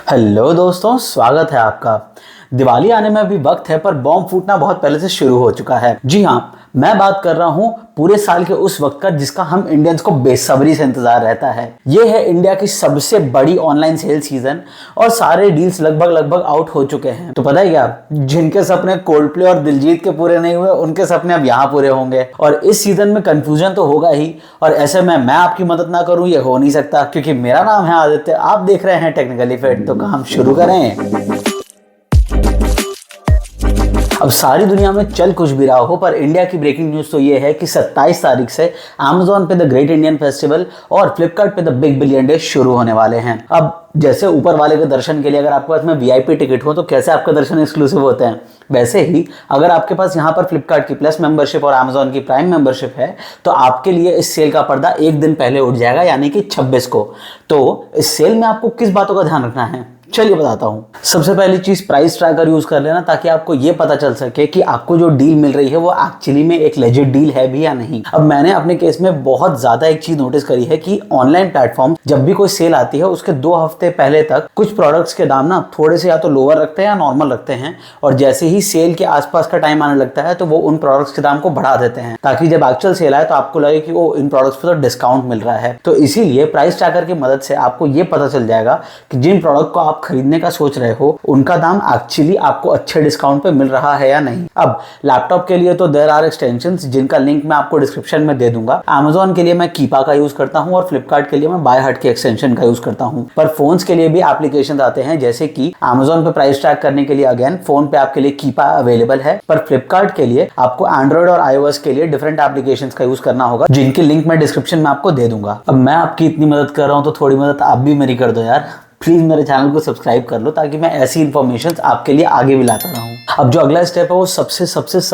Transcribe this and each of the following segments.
Hello दोस्तों, स्वागत है आपका। दिवाली आने में अभी वक्त है, पर बॉम्ब फूटना बहुत पहले से शुरू हो चुका है। जी हाँ, मैं बात कर रहा हूँ पूरे साल के उस वक्त का जिसका हम इंडियंस को बेसब्री से इंतजार रहता है। ये है इंडिया की सबसे बड़ी ऑनलाइन सेल सीजन और सारे डील्स लगभग आउट हो चुके हैं। तो पता है क्या, जिनके सपने कोल्ड प्ले और दिलजीत के पूरे नहीं हुए, उनके सपने अब यहाँ पूरे होंगे। और इस सीजन में कंफ्यूजन तो होगा ही, और ऐसे में मैं आपकी मदद ना करूँ ये हो नहीं सकता, क्योंकि मेरा नाम है आदित्य, आप देख रहे हैं टेक्निकली फिट। तो काम शुरू करें। अब सारी दुनिया में चल कुछ भी रहा हो, पर इंडिया की ब्रेकिंग न्यूज़ तो ये है कि 27 तारीख से Amazon पे द ग्रेट इंडियन फेस्टिवल और फ्लिपकार्ट पे द बिग बिलियन डे शुरू होने वाले हैं। अब जैसे ऊपर वाले के दर्शन के लिए अगर आपके पास में VIP टिकट हो तो कैसे आपका दर्शन एक्सक्लूसिव होते हैं, वैसे ही अगर आपके पास यहाँ पर फ्लिपकार्ट की प्लस मेंबरशिप और Amazon की प्राइम मेंबरशिप है तो आपके लिए इस सेल का पर्दा एक दिन पहले उठ जाएगा, यानी कि 26 को। तो इस सेल में आपको किस बातों का ध्यान रखना है, चलिए बताता हूँ। सबसे पहली चीज, प्राइस ट्रैकर यूज कर लेना, ताकि आपको ये पता चल सके कि आपको जो डील मिल रही है वो एक्चुअली में एक लेजिट डील है भी या नहीं। अब मैंने अपने केस में बहुत ज्यादा एक चीज नोटिस करी है कि ऑनलाइन प्लेटफॉर्म जब भी कोई सेल आती है उसके 2 हफ्ते पहले तक कुछ प्रोडक्ट्स के दाम ना थोड़े से या तो लोअर रखते हैं या नॉर्मल रखते हैं, और जैसे ही सेल के आसपास का टाइम आने लगता है तो वो उन प्रोडक्ट्स के दाम को बढ़ा देते हैं, ताकि जब एक्चुअल सेल आए तो आपको लगे कि वो इन प्रोडक्ट्स पर तो डिस्काउंट मिल रहा है। तो इसीलिए प्राइस ट्रैकर की मदद से आपको ये पता चल जाएगा कि जिन प्रोडक्ट को आप खरीदने का सोच रहे हो उनका दाम एक्चुअली आपको अच्छे डिस्काउंट पे मिल रहा है या नहीं। अब लैपटॉप के लिए तो देयर आर एक्सटेंशंस, जिनका लिंक मैं आपको डिस्क्रिप्शन में दे दूंगा। Amazon के लिए मैं कीपा का यूज करता हूं और फ्लिपकार्ट के लिए मैं बाय हार्ट के एक्सटेंशन का यूज करता हूं। पर फोन्स के लिए भी एप्लीकेशन आते हैं, जैसे कि Amazon पे प्राइस ट्रैक करने के लिए अगेन फोन पे आपके लिए कीपा अवेलेबल है, पर फ्लिपकार्ट के लिए आपको एंड्रॉइड और iOS के लिए डिफरेंट एप्लीकेशंस का यूज करना होगा, जिनकी लिंक मैं डिस्क्रिप्शन में आपको दे दूंगा। अब मैं आपकी इतनी मदद कर रहा हूं तो थोड़ी मदद आप भी मेरी कर दो यार। प्लीज मेरे चैनल को सब्सक्राइब कर लो, ताकि मैं ऐसी इन्फॉर्मेशन आपके लिए आगे भी लाता रहूं। अब जो अगला स्टेप है वो सबसे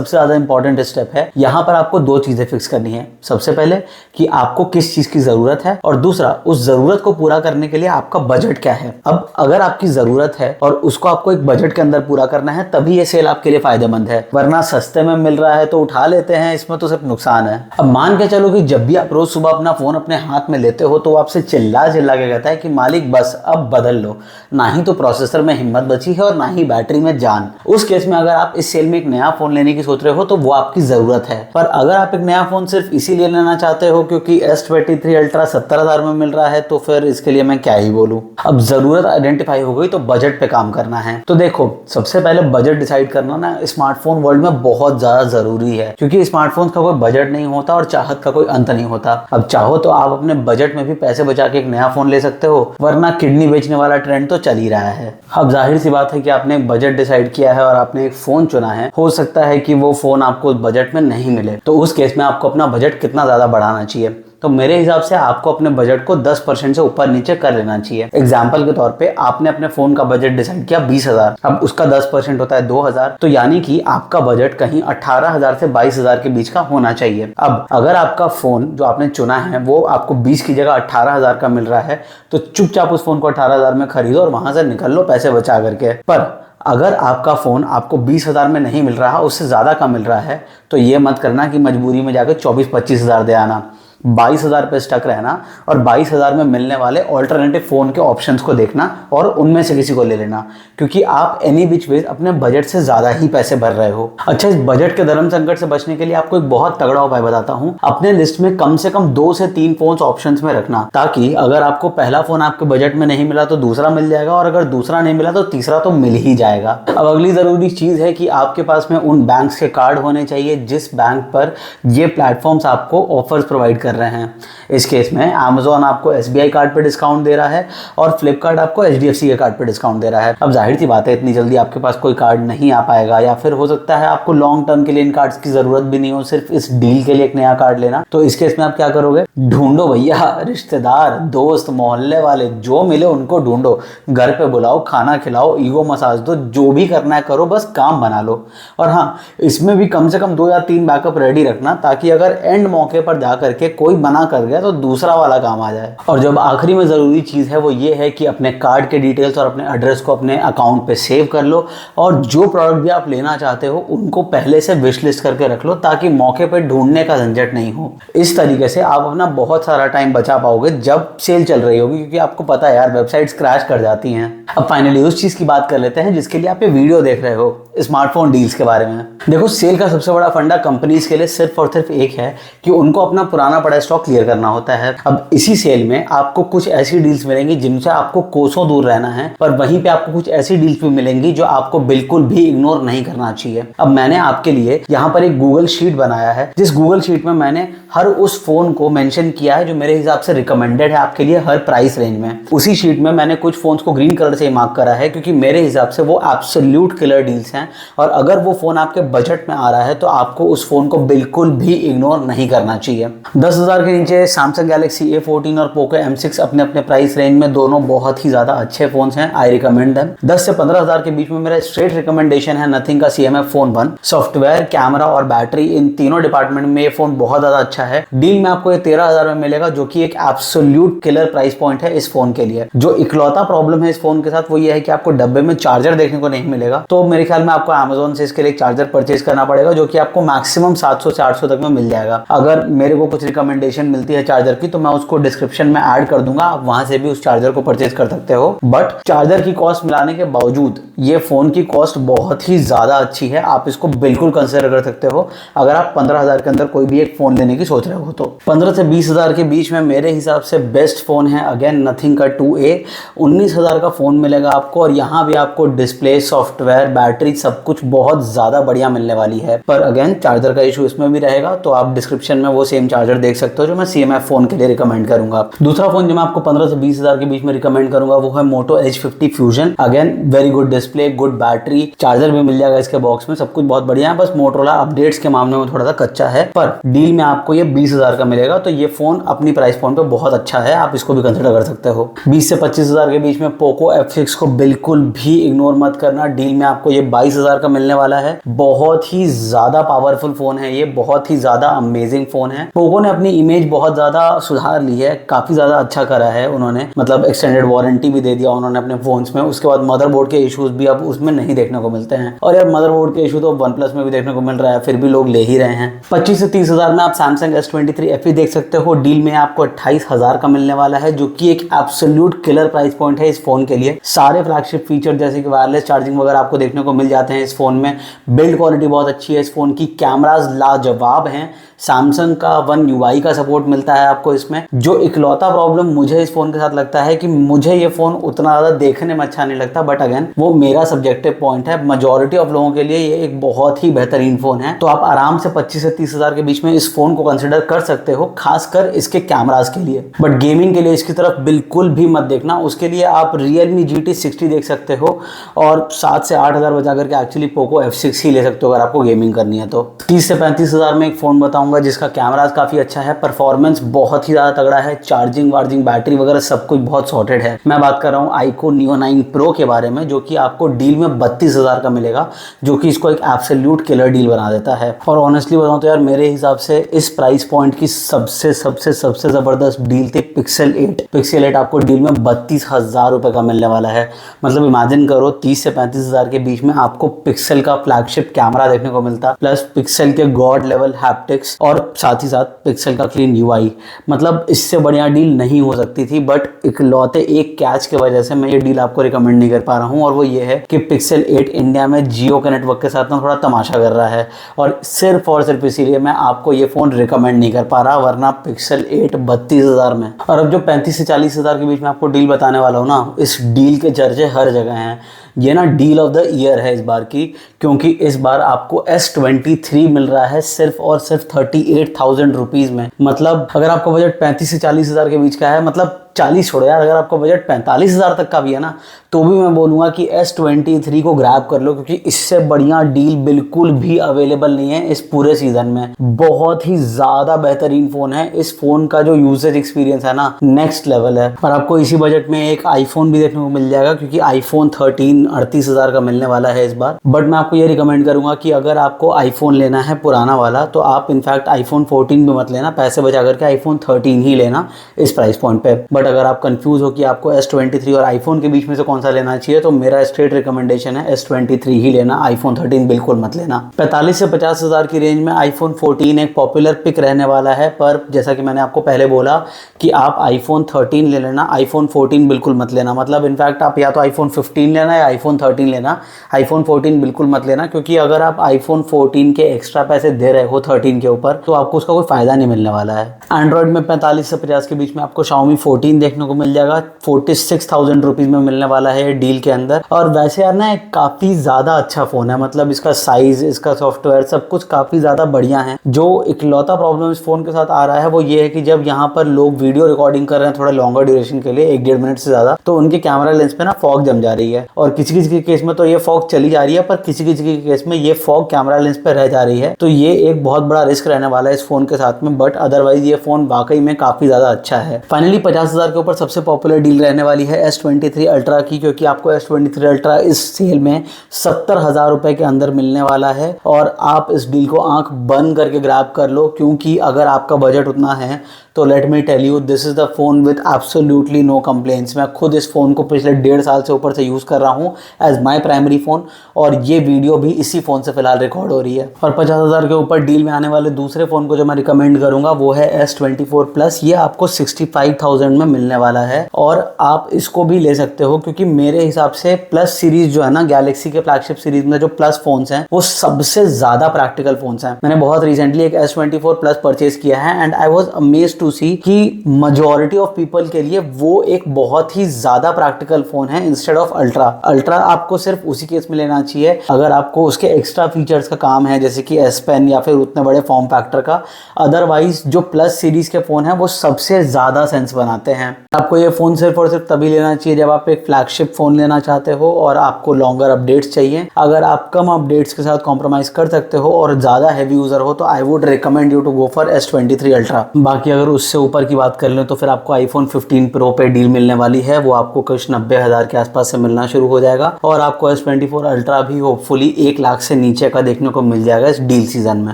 ज्यादा इंपॉर्टेंट स्टेप है। यहाँ पर आपको 2 चीजें फिक्स करनी है। सबसे पहले कि आपको किस चीज की जरूरत है, और दूसरा उस जरूरत को पूरा करने के लिए आपका बजट क्या है। अब अगर आपकी जरूरत है और उसको आपको एक बजट के अंदर पूरा करना है, तभी ये सेल आपके लिए फायदेमंद है, वरना सस्ते में मिल रहा है तो उठा लेते हैं, इसमें तो सिर्फ नुकसान है। अब मान के चलो कि जब भी आप रोज सुबह अपना फोन अपने हाथ में लेते हो तो आपसे चिल्ला के कहता है कि मालिक बस अब बदल लो, ना ही तो प्रोसेसर में हिम्मत बची है और ना ही बैटरी में जान। उस केस में अगर आप इस सेल में एक नया फोन लेने की सोच रहे हो तो वो आपकी जरूरत है। पर अगर आप एक नया फोन सिर्फ इसीलिए लेना चाहते हो क्योंकि S23 अल्ट्रा 70,000 में मिल रहा है, तो फिर इसके लिए मैं क्या ही बोलूं। अब जरूरत आइडेंटिफाई हो गई तो बजट पे काम करना है। तो देखो, सबसे पहले बजट डिसाइड करना ना स्मार्टफोन वर्ल्ड में बहुत ज्यादा जरूरी है, क्योंकि स्मार्टफोन का कोई बजट नहीं होता और चाहत का कोई अंत नहीं होता। अब चाहो तो आप अपने बजट में भी पैसे बचा के एक नया फोन ले सकते हो, वरना किडनी बेचने वाला ट्रेंड तो चल ही रहा है। अब जाहिर सी बात है कि आपने एक बजट डिसाइड किया है और आपने एक फोन चुना है, हो सकता है कि वो फोन आपको बजट में नहीं मिले, तो उस केस में आपको अपना बजट कितना ज्यादा बढ़ाना चाहिए। तो मेरे हिसाब से आपको अपने बजट को 10% से ऊपर नीचे कर लेना चाहिए। एग्जाम्पल के तौर पे आपने अपने फोन का बजट डिसाइड किया 20,000, अब उसका 10% होता है 2,000, तो यानी कि आपका बजट कहीं 18,000 से 22,000 के बीच का होना चाहिए। अब अगर आपका फोन जो आपने चुना है वो आपको 20 की जगह 18,000 का मिल रहा है, तो चुपचाप उस फोन को 18,000 में खरीदो और वहां से निकल लो पैसे बचा करके। पर अगर आपका फोन आपको 20,000 में नहीं मिल रहा, उससे ज्यादा का मिल रहा है, तो ये मत करना कि मजबूरी में जाकर 24-25,000 दे आना। 22,000 पे स्टक रहना और 22,000 में मिलने वाले ऑल्टरनेटिव फोन के ऑप्शंस को देखना और उनमें से किसी को ले लेना, क्योंकि आप एनी बिच वे अपने बजट से ज्यादा ही पैसे भर रहे हो। अच्छा, इस बजट के धर्म संकट से बचने के लिए आपको एक बहुत तगड़ा उपाय बताता हूँ। अपने लिस्ट में कम से कम 2 से 3 फोन ऑप्शंस में रखना, ताकि अगर आपको पहला फोन आपके बजट में नहीं मिला तो दूसरा मिल जाएगा, और अगर दूसरा नहीं मिला तो तीसरा तो मिल ही जाएगा। अब अगली जरूरी चीज है कि आपके पास में उन बैंक्स के कार्ड होने चाहिए जिस बैंक पर ये प्लेटफॉर्म्स आपको ऑफर्स प्रोवाइड कर रहे हैं। इस केस में Amazon आपको SBI कार्ड पे डिस्काउंट दे रहा है और फ्लिपकार्ट आपको HDFC के कार्ड पे डिस्काउंट दे रहा है। अब जाहिर सी बात है इतनी जल्दी आपके पास कोई कार्ड नहीं आ पाएगा, या फिर हो सकता है आपको लॉन्ग टर्म के लिए इन कार्ड्स की जरूरत भी नहीं हो, सिर्फ इस डील के लिए एक नया कार्ड लेना। तो इस केस में आप क्या करोगे, ढूंढो भैया, रिश्तेदार, दोस्त, मोहल्ले वाले जो मिले उनको ढूंढो, घर पे बुलाओ, खाना खिलाओ, ईगो मसाज दो, जो भी करना है करो, बस काम बना लो। और हाँ, इसमें भी कम से कम 2 या 3 बैकअप रेडी रखना, ताकि अगर एंड मौके पर जा करके कोई बना कर गया तो दूसरा वाला काम आ जाए। और जब आखिरी में ज़रूरी चीज़ है वो ये है कि अपने कार्ड के डिटेल्स और अपने एड्रेस को अपने अकाउंट पे सेव कर लो, और जो प्रोडक्ट भी आप लेना चाहते हो उनको पहले से विश लिस्ट करके रख लो, ताकि मौके पे ढूंढने का झंझट नहीं हो। इस तरीके से आप अपना बहुत सारा टाइम बचा पाओगे जब सेल चल रही होगी, क्योंकि आपको पता है यार वेबसाइट्स क्रैश कर जाती हैं। अब फाइनली उस चीज़ की बात कर लेते हैं जिसके लिए आप ये वीडियो देख रहे हो, स्मार्टफोन डील्स के बारे में। देखो, सेल का सबसे बड़ा फंडा कंपनीज के लिए सिर्फ और सिर्फ एक है कि उनको अपना पुराना पड़ा स्टॉक क्लियर करना होता है। अब इसी सेल में आपको कुछ ऐसी डील्स मिलेंगी जिनसे आपको कोसों दूर रहना है, पर वहीं पे आपको कुछ ऐसी डील्स भी मिलेंगी जो आपको बिल्कुल भी इग्नोर नहीं करना चाहिए। अब मैंने आपके लिए यहाँ पर एक गूगल शीट बनाया है, जिस गूगल शीट में मैंने हर उस फोन को मेंशन किया है जो मेरे हिसाब से रिकमेंडेड है आपके लिए हर प्राइस रेंज में। उसी शीट में मैंने कुछ फोन्स को ग्रीन कलर से मार्क करा है, क्योंकि मेरे हिसाब से वो एब्सोल्यूट किलर डील्स हैं, और अगर वो फोन आपके बजट में आ रहा है तो आपको उस फोन को बिल्कुल भी इग्नोर नहीं करना चाहिए। 10,000 के नीचे सैमसंग गैलेक्सी A14 और पोको M6 अपने अपने प्राइस रेंज में दोनों बहुत ही ज्यादा अच्छे फोन्स हैं, आई रिकमेंड देम। 10 से 15,000 के बीच में मेरा स्ट्रेट रिकमेंडेशन है नथिंग का CMF Phone 1। सॉफ्टवेयर, कैमरा और बैटरी, इन तीनों डिपार्टमेंट में ये फोन बहुत ज्यादा अच्छा है। डील में आपको ये 13,000 में मिलेगा, जो कि एक एब्सोल्यूट किलर प्राइस पॉइंट है इस फोन के लिए। जो इकलौता प्रॉब्लम है इस फोन के साथ वो ये है कि आपको डब्बे में चार्जर देखने को नहीं मिलेगा, तो मेरे ख्याल में आपको Amazon से इसके लिए चार्जर परचेज करना पड़ेगा, जो कि आपको मैक्सिमम 700 से 800 तक में मिल जाएगा। अगर मेरे को कुछ रिकमेंडेशन मिलती है चार्जर की तो मैं उसको डिस्क्रिप्शन में ऐड कर दूंगा, आप वहां से भी उस चार्जर को परचेज कर सकते हो। बट चार्जर की कॉस्ट मिलाने के बावजूद ये फोन की कॉस्ट बहुत ही ज्यादा अच्छी है, आप इसको बिल्कुल कंसिडर कर सकते हो अगर आप 15,000 के अंदर कोई भी एक फोन लेने की सोच रहे हो तो। 15 से 20,000 के बीच में मेरे हिसाब से बेस्ट फोन है अगेन नथिंग का 2A। 19,000 का फोन मिलेगा आपको, और यहाँ भी आपको डिस्प्ले, सॉफ्टवेयर, बैटरी सब कुछ बहुत ज्यादा बढ़िया मिलने वाली है। पर अगेन चार्जर का इशू इसमें भी रहेगा, तो आप डिस्क्रिप्शन में वो सेम चार्जर देख सकते हो जो मैं CMF फोन के लिए रिकमेंड करूंगा। दूसरा फोन जो मैं आपको 15 से 20,000 के बीच में रिकमेंड करूंगा वो है Moto H50 Fusion। Again very good display, good battery, charger भी मिल जाएगा इसके बॉक्स में, सब कुछ बहुत बढ़िया है। बस मोटोरोला अपडेट्स के मामले में थोड़ा सा कच्चा है, पर डील में आपको ये 20,000 का मिलेगा, तो ये फोन अपनी प्राइस पॉइंट पे बहुत अच्छा है, आप इसको भी कंसिडर कर सकते हो। 20 से 25,000 के बीच में पोको F6 को बिल्कुल भी इग्नोर मत करना, डील में आपको ये 22,000 का मिलने वाला है। बहुत ही ज्यादा पावरफुल फोन है ये, बहुत ही ज्यादा अमेजिंग फोन है। पोको ने अपनी इमेज बहुत ज्यादा सुधार ली है, काफी ज्यादा अच्छा करा है उन्होंने, मतलब एक्सटेंडेड वारंटी भी दे दिया उन्होंने अपने फोन्स में। उसके बाद मदरबोर्ड के इश्यूज भी अब उसमें नहीं देखने को मिलते हैं, और यार मदरबोर्ड के इशू तो OnePlus में भी देखने को मिल रहा है, फिर भी लोग ले ही रहे हैं। 25 से 30,000 में आप Samsung S23 FE देख सकते हो, डील में आपको 28,000 का मिलने वाला है, जो कि एक एब्सोल्यूट किलर प्राइस पॉइंट है इस फोन के लिए। सारे फ्लैगशिप फीचर जैसे कि वायरलेस चार्जिंग वगैरह आपको देखने को मिल जाते हैं इस फोन में। बिल्ड क्वालिटी बहुत अच्छी है इस फोन की, कैमरास लाजवाब हैं, सैमसंग का One UI का सपोर्ट मिलता है आपको इसमें। जो इकलौता प्रॉब्लम मुझे इस फोन के साथ लगता है कि मुझे ये फोन उतना ज़्यादा देखने में अच्छा नहीं लगता, बट अगेन वो मेरा सब्जेक्टिव पॉइंट है। मेजॉरिटी ऑफ लोगों के लिए ये एक बहुत ही बेहतरीन फोन है, तो आप आराम से 25 से 30,000 के बीच में इस फोन को कंसिडर कर सकते हो, खासकर इसके कैमरास के लिए। बट गेमिंग के लिए इसकी तरफ बिल्कुल भी मत देखना, उसके लिए आप Realme GT60 देख सकते हो, और 7 से 8,000 बचा करके एक्चुअली पोको F6 ही ले सकते हो अगर आपको गेमिंग करनी है तो। 30 से 35,000 में एक फोन बताऊंगा जिसका कैमरास काफी अच्छा है, परफॉर्मेंस बहुत ही ज्यादा तगड़ा है, चार्जिंग वार्जिंग बैटरी वगैरह सब कुछ बहुत सॉर्टेड है। मैं बात कर रहा हूँ iQOO Neo 9 Pro के बारे में, जो कि आपको डील में 32,000 का मिलेगा, जो कि इसको एक एब्सोल्यूट किलर डील बना देता है। और ऑनेस्टली बताऊं तो यार मेरे हिसाब से इस प्राइस पॉइंट की सबसे सबसे सबसे जबरदस्त डील थी Pixel 8। Pixel 8 आपको डील में 32,000 रुपए का मिलने वाला है। मतलब इमेजिन करो 30 से 35,000 के बीच में आपको पिक्सल का फ्लैगशिप कैमरा देखने को मिलता, प्लस पिक्सल के गॉड लेवल हैप्टिक्स, और साथ ही साथ पिक्सल का क्लीन UI। मतलब इससे बढ़िया डील नहीं हो सकती थी, बट इकलौते एक कैच की वजह से मैं ये डील आपको रिकमेंड नहीं कर पा रहा हूँ, और वो ये है कि Pixel 8 इंडिया में जियो के नेटवर्क के साथ ना थोड़ा तमाशा कर रहा है, और सिर्फ इसीलिए मैं आपको ये फोन रिकमेंड नहीं कर पा रहा, वरना Pixel 8 32,000 में। और अब जो 35 से 40,000 के बीच में आपको डील बताने वाला हूँ ना, इस डील के चर्चे हर जगह हैं। ये ना डील ऑफ द ईयर है इस बार की, क्योंकि इस बार आपको S23 मिल रहा है सिर्फ और सिर्फ 38,000 रुपीज में। मतलब अगर आपका बजट 35 से 40,000 के बीच का है, मतलब 40 छोड़ो यार, अगर आपका बजट 45,000 तक का भी है ना, तो भी मैं बोलूँगा कि S23 को ग्रैब कर लो, क्योंकि इससे बढ़िया डील बिल्कुल भी अवेलेबल नहीं है इस पूरे सीजन में। बहुत ही ज़्यादा बेहतरीन फ़ोन है। इस फ़ोन का जो यूजेज एक्सपीरियंस है ना, नेक्स्ट लेवल है। और आपको इसी बजट में एक आईफोन भी देखने को मिल जाएगा, क्योंकि आईफोन 13 38,000 का मिलने वाला है इस बार। बट मैं आपको ये रिकमेंड करूँगा कि अगर आपको आईफोन लेना है पुराना वाला, तो आप इनफैक्ट आईफोन 14 भी मत लेना, पैसे बचा करके आईफोन 13 ही लेना इस प्राइस पॉइंट पे। बट अगर आप कंफ्यूज हो कि आपको S23 और आईफोन के बीच में से कौन सा लेना चाहिए, तो मेरा स्ट्रेट रिकमेंडेशन है S23 ही लेना, आईफोन 13 बिल्कुल मत लेना। 45 से 50,000 की रेंज में आईफोन 14 एक पॉपुलर पिक रहने वाला है, पर जैसा कि मैंने आपको पहले बोला कि आप आईफोन 13 ले लेना, आईफोन 14 बिल्कुल मत लेना। मतलब इनफैक्ट आप या तो आईफोन 15 लेना या आईफोन 13 लेना, आईफोन 14 बिल्कुल मत लेना, क्योंकि अगर आप आईफोन 14 के एक्स्ट्रा पैसे दे रहे हो 13 के ऊपर, तो आपको उसका कोई फायदा नहीं मिलने वाला है। एंड्रॉइड में 45 से 50 के बीच में आपको Xiaomi 14 देखने को मिल जाएगा, 46,000 रुपीज में मिलने वाला है डील के अंदर। और वैसे यार ना, काफी ज्यादा अच्छा फोन है, मतलब इसका साइज, इसका सॉफ्टवेयर, सब कुछ काफी ज्यादा बढ़िया है। जो इकलौता प्रॉब्लम इस फोन के साथ आ रहा है वो ये है कि जब यहाँ पर लोग वीडियो रिकॉर्डिंग कर रहे हैं थोड़ा लॉन्गर ड्यूरेशन के लिए, 1-1.5 मिनट से ज्यादा, तो उनके कैमरा लेंस पे ना फॉग जम जा रही है। और किसी किसी के केस में तो ये फॉग चली जा रही है, पर किसी किसी के केस में ये फॉग कैमरा लेंस पे रह जा रही है। तो ये एक बहुत बड़ा रिस्क रहने वाला है इस फोन के साथ में। बट अदरवाइज ये फोन वाकई में काफी ज्यादा अच्छा है। फाइनली 50,000 के ऊपर सबसे पॉपुलर डील रहने वाली है S23 अल्ट्रा की, क्योंकि आपको S23 अल्ट्रा इस सेल में 70,000 रुपए के अंदर मिलने वाला है। और आप इस डील को आंख बंद करके ग्रैब कर लो, क्योंकि अगर आपका बजट उतना है तो let me tell you, this is the phone with absolutely no complaints. मैं खुद इस फोन को पिछले 1.5 साल से ऊपर से यूज कर रहा हूँ एज माय प्राइमरी फोन, और ये वीडियो भी इसी फोन से फिलहाल रिकॉर्ड हो रही है। और 50,000 के ऊपर डील में आने वाले दूसरे फोन को जो मैं रिकमेंड करूंगा वो है S24 प्लस। ये आपको 65,000 में मिलने वाला है, और आप इसको भी ले सकते हो, क्योंकि मेरे हिसाब से प्लस सीरीज जो है ना, गैलेक्सी के फ्लैगशिप सीरीज में जो प्लस फोन्स हैं वो सबसे ज्यादा प्रैक्टिकल फोन्स हैं। मैंने बहुत रिसेंटली एक S24 प्लस परचेज किया है and I was amazed to see कि मेजॉरिटी ऑफ पीपल के लिए वो एक बहुत ही ज्यादा प्रैक्टिकल फोन है इंस्टेड ऑफ अल्ट्रा। अल्ट्रा आपको सिर्फ उसी केस में लेना चाहिए अगर आपको उसके एक्स्ट्रा फीचर्स का काम है, जैसे कि S Pen या फिर उतने बड़े फॉर्म फैक्टर का। अदरवाइज जो प्लस सीरीज के फोन है वो सबसे ज्यादा सेंस बनाते हैं। आपको ये फोन सिर्फ और सिर्फ तभी लेना चाहिए जब आप एक फ्लैगशिप फोन लेना चाहते हो और आपको लॉन्गर अपडेट्स चाहिए। अगर आप कम अपडेट्स के साथ कॉम्प्रोमाइज कर सकते हो और ज्यादा हैवी यूजर हो तो I would recommend you to go for S23 ultra. बाकी अगर उससे ऊपर की बात कर लें तो फिर आपको आईफोन 15 प्रो पे डील मिलने वाली है, वो आपको कुछ 90,000 के आसपास से मिलना शुरू हो जाएगा। और आपको S24 अल्ट्रा भी होपफुली 1 लाख से नीचे का देखने को मिल जाएगा इस डील सीजन में।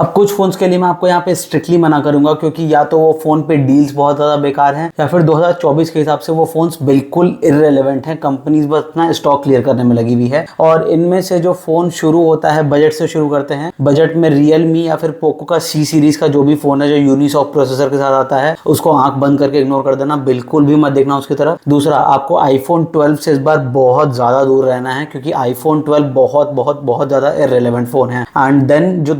अब कुछ फोन्स के लिए मैं आपको यहाँ पे स्ट्रिक्टली मना करूंगा, क्योंकि या तो वो फोन पे डील्स बहुत ज्यादा बेकार हैं या फिर 2024 के हिसाब से वो फोन्स बिल्कुल इररिलेवेंट हैं। कंपनीज बस अपना स्टॉक क्लियर करने में लगी हुई है। और इनमें से जो फोन शुरू होता है बजट से शुरू करते हैं। बजट में रियलमी या फिर पोको का C सीरीज का जो भी फोन है जो यूनिसॉक प्रोसेसर के साथ आता है, उसको आंख बंद करके इग्नोर कर देना, बिल्कुल भी मत देखना उसकी तरफ। दूसरा, आपको आईफोन 12 से इस बार बहुत ज्यादा दूर रहना है, क्योंकि आईफोन 12 बहुत बहुत बहुत ज्यादा इररिलेवेंट फोन है। एंड देन जो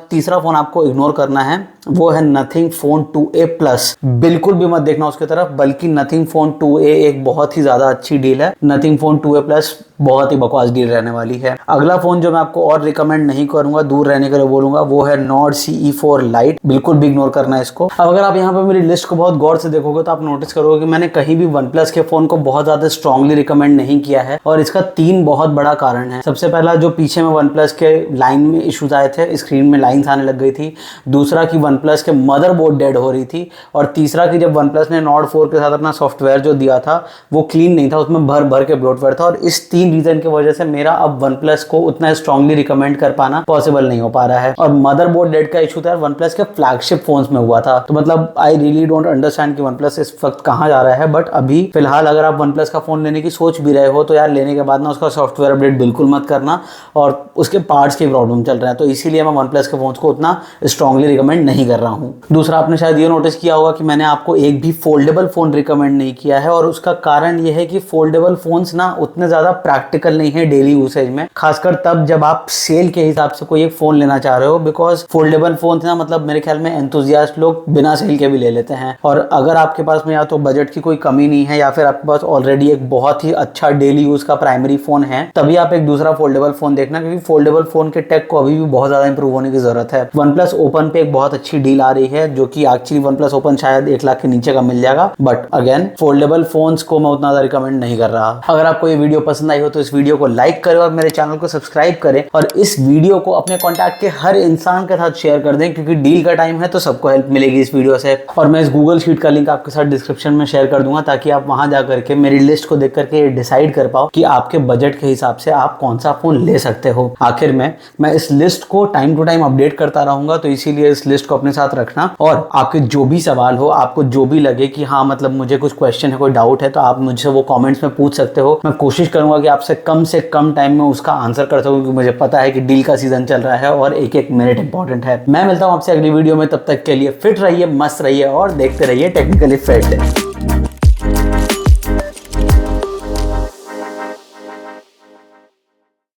तीसरा फोन आपको इग्नोर करना है वो है नथिंग फोन 2A प्लस। बिल्कुल भी मत देखना उसकी तरफ, बल्कि नथिंग फोन 2A एक बहुत ही ज्यादा अच्छी डील है। नथिंग फोन 2A प्लस बहुत ही बकवास डील रहने वाली है। अगला फोन जो मैं आपको और रिकमेंड नहीं करूंगा, दूर रहने के लिए बोलूंगा, वो है Nord CE4 Lite। बिल्कुल भी इग्नोर करना है इसको। अब अगर आप यहाँ पे मेरी लिस्ट को बहुत गौर से देखोगे तो आप नोटिस करोगे कि मैंने कहीं भी OnePlus के फोन को बहुत ज्यादा स्ट्रांगली रिकमेंड नहीं किया है, और इसका 3 बहुत बड़ा कारण है। सबसे पहला, जो पीछे में OnePlus के लाइन में इश्यूज आए थे, स्क्रीन में लाइन्स आने लग गई थी। दूसरा कि OnePlus के मदरबोर्ड डेड हो रही थी। और तीसरा कि जब OnePlus ने Nord 4 के साथ अपना सॉफ्टवेयर जो दिया था वो क्लीन नहीं था, उसमें भर भर के ब्लोटवेयर था। और इस 3 रीजन की वजह से मेरा अब OnePlus को उतना स्ट्रांगली रिकमेंड कर पाना पॉसिबल नहीं हो पा रहा है। और मदरबोर्ड डेड का इशू था OnePlus के फ्लैगशिप फोन्स में हुआ था। तो मतलब आई रियली डोंट अंडरस्टैंड कि OnePlus इस वक्त कहाँ जा रहा है। बट अभी फिलहाल अगर आप OnePlus का फोन लेने की सोच भी रहे हो तो यार लेने के बाद ना उसका सॉफ्टवेयर अपडेट बिल्कुल मत करना, और उसके पार्ट्स की प्रॉब्लम चल रहा है। तो इसीलिए मैं OnePlus के फोन्स को उतना स्ट्रांगली रिकमेंड नहीं कर रहा हूँ। दूसरा, आपने शायद ये नोटिस किया होगा कि मैंने आपको एक भी फोल्डेबल फोन रिकमेंड नहीं किया है, और उसका कारण ये है कि फोल्डेबल फोन्स ना उतने ज्यादा प्रैक्टिकल नहीं है डेली यूसेज में, खासकर तब जब आप सेल के हिसाब से कोई एक फोन लेना चाह रहे हो, बिकॉज फोल्डेबल फोन ना मतलब मेरे ख्याल में एंथुजियास्ट लोग बिना सेल के भी ले लेते हैं। और अगर आपके पास में या तो बजट की कोई कमी नहीं है या फिर आपके पास ऑलरेडी एक बहुत ही अच्छा डेली यूज का प्राइमरी फोन है, तभी आप एक दूसरा फोल्डेबल फोन देखना, क्योंकि फोल्डेबल फोन के टेक को अभी भी बहुत ज्यादा इंप्रूव होने की जरूरत है। OnePlus Open पे एक बहुत अच्छी डील आ रही है, जो कि एक्चुअली OnePlus Open शायद 1 लाख के नीचे का मिल जाएगा, बट अगेन फोल्डेबल फोन्स को मैं उतना ज्यादा रिकमेंड नहीं कर रहा। अगर आपको ये वीडियो पसंद आई हो तो इस वीडियो को लाइक करें और मेरे चैनल को सब्सक्राइब करें, और इस वीडियो को अपने कॉन्टैक्ट के हर इंसान के साथ शेयर कर दें, क्योंकि डील का टाइम है तो सबको हेल्प मिलेगी इस वीडियो से। और मैं इस गूगल शीट का लिंक आपके साथ डिस्क्रिप्शन में शेयर कर दूंगा, ताकि आप वहां जाकर के मेरी लिस्ट को देख करके डिसाइड कर पाओ कि आपके बजट के हिसाब से आप कौन सा फोन ले सकते हो। आखिर में मैं इस लिस्ट को टाइम टू टाइम अपडेट करता रहूंगा, तो इसीलिए इस लिस्ट को अपने साथ रखना, और आपके जो भी सवाल हो, आपको जो भी लगे कि हाँ मतलब मुझे कुछ क्वेश्चन है, कोई डाउट है, तो आप मुझसे वो कमेंट्स में पूछ सकते हो। मैं कोशिश करूंगा कि आपसे कम से कम टाइम में उसका आंसर कर सकूं, क्योंकि मुझे पता है कि डील का सीजन चल रहा है और एक एक मिनट इंपॉर्टेंट है। मैं मिलता हूं आपसे अगली वीडियो में, तब तक के लिए फिट रहिए, मस्त रहिए और देखते रहिए टेक्निकली फिट।